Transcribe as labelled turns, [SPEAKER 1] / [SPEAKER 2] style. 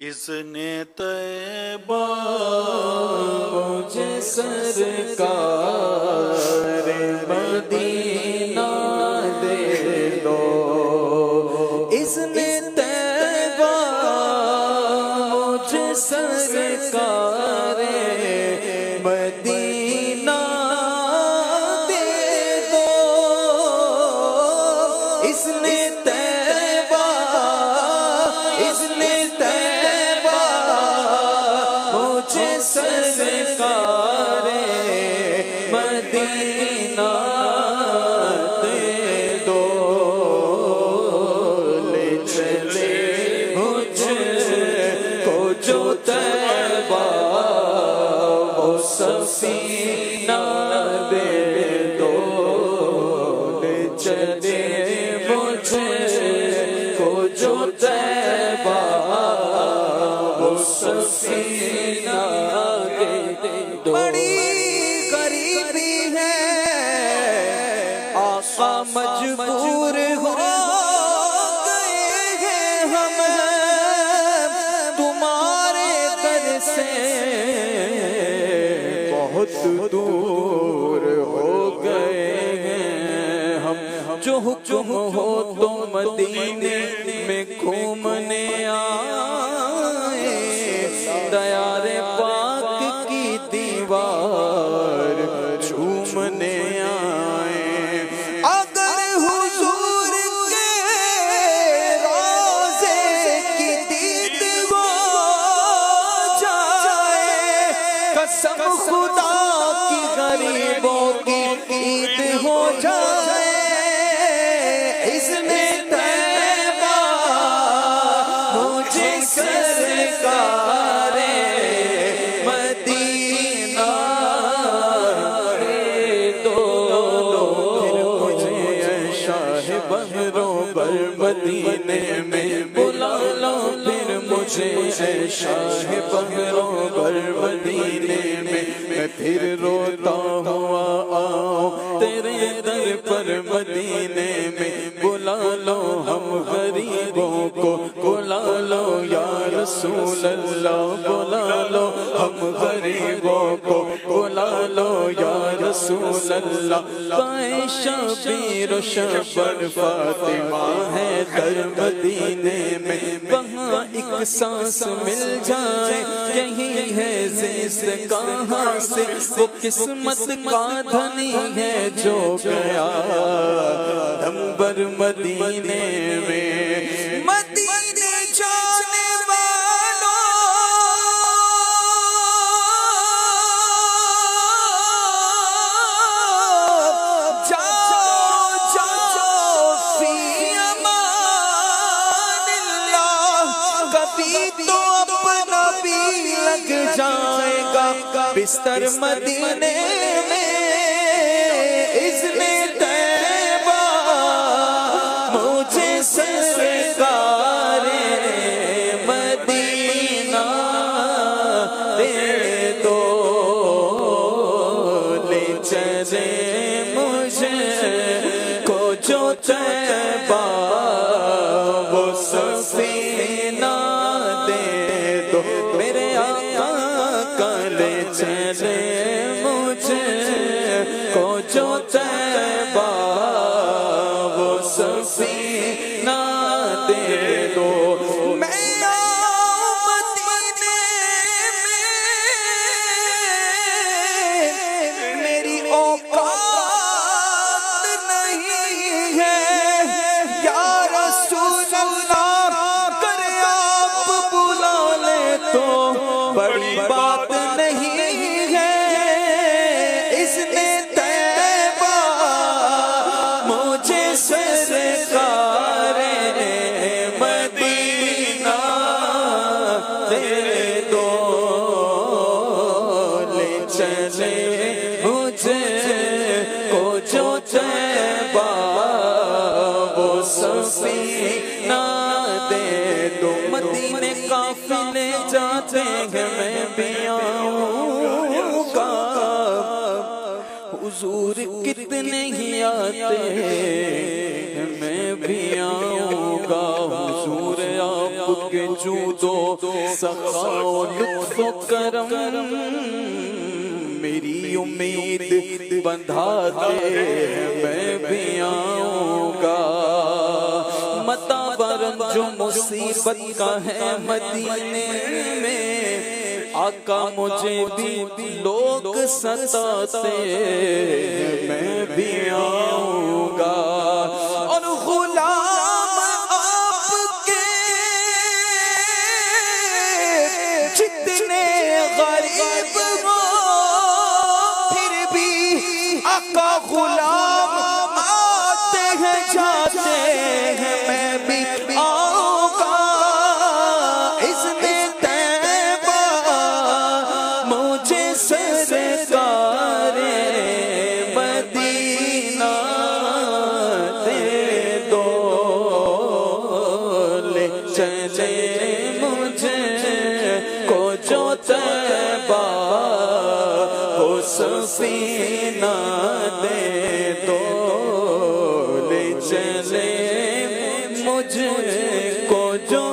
[SPEAKER 1] اذن طیبہ
[SPEAKER 2] مجھے سرکار مدینہ دے دو، اذن طیبہ مجھے سرکار مدینہ دے دو، اذن طیبہ اذن طیبہ مجھے سرکار مدینہ دے دو، لے چلے مجھ کو جو طیبہ وہ سفینہ دے دو، لے چلے مجھ کو جو طیبہ وہ سفینہ دے دو۔ بڑی غریبی ہے آقا مجبور ہو گئے ہیں ہم تمہارے در سے بہت دور ہو گئے ہیں ہم، جو حکم ہو تو مدینے میں گھومنے آئے، دیار پاک کی دیوار جھومنے آئے، اگر حضور کے روضے کی دید ہو جائے، قسم خدا کی غریبوں کی عید ہو جائے، اذن طیبہ مجھے سرکار مدینہ دے دو، پھر مجھے شاہ بحروں پر مدینے میں بلا لو، پھر مجھے شاہ بحروں پر مدینے میں پھر روتا ہوا آؤں تیرے در پر مدینے میں، بلا لو ہم غریبوں کو، بلا لو یا رسول اللہ، بلا لو ہم غریبوں کو، بلا لو یا رسول اللہ، پائے شبیر و شبر فاطمہ ہے در مدینے میں، وہاں ایک سانس مل جائے، یہی ہے زیست کہاں سے، وہ قسمت کا دھنی ہے جو گیا نمبر مدینے میں، مدینے جانے والوں جاؤ جاؤ فی امان اللہ، کبھی تو اپنا بھی لگ جائے گا بستر مدینے میں، اذن طیبہ مجھے سرکار مدینہ دے دو، لے چلے مجھے کو جو طیبہ وہ سفینہ دے دو، میرے آقا کا لے چلے مجھے کو جو طیبہ وہ سفینہ دے دو، میں آؤں مدینے میں، میری اوقات نہیں ہے یا رسول اللہ، اگر آپ بلا لیں تو بڑی بات نہیں ہے، اذن طیبہ مجھے سرکار مدینہ دے دو، لے چلے مجھے کو جو طیبہ وہ سفینہ دے دو، مدینے قافلے جاتے ہیں میں بھی آؤں گا، حضور کتنے ہی آتے ہیں میں بھی آؤں گا، حضور آپ کے جود و سخا و لطف و کرم میری امید بندھاتے میں بھی آؤں گا متا برم جو مصیبت کا ہے مدینے میں آقا مجھے بھی لوگ ستاتے میں بھی آؤں گا اور غلام آپ کے جتنے غریب ہو پھر بھی آقا غلام آتے ہیں جاتے ہیں میں بھی آؤں گا اذن طیبہ مجھے سرکار مدینہ دے دو لے چلے مجھے کو جو طیبہ ہو سفینہ دے دو لے چلے مجھے کو جو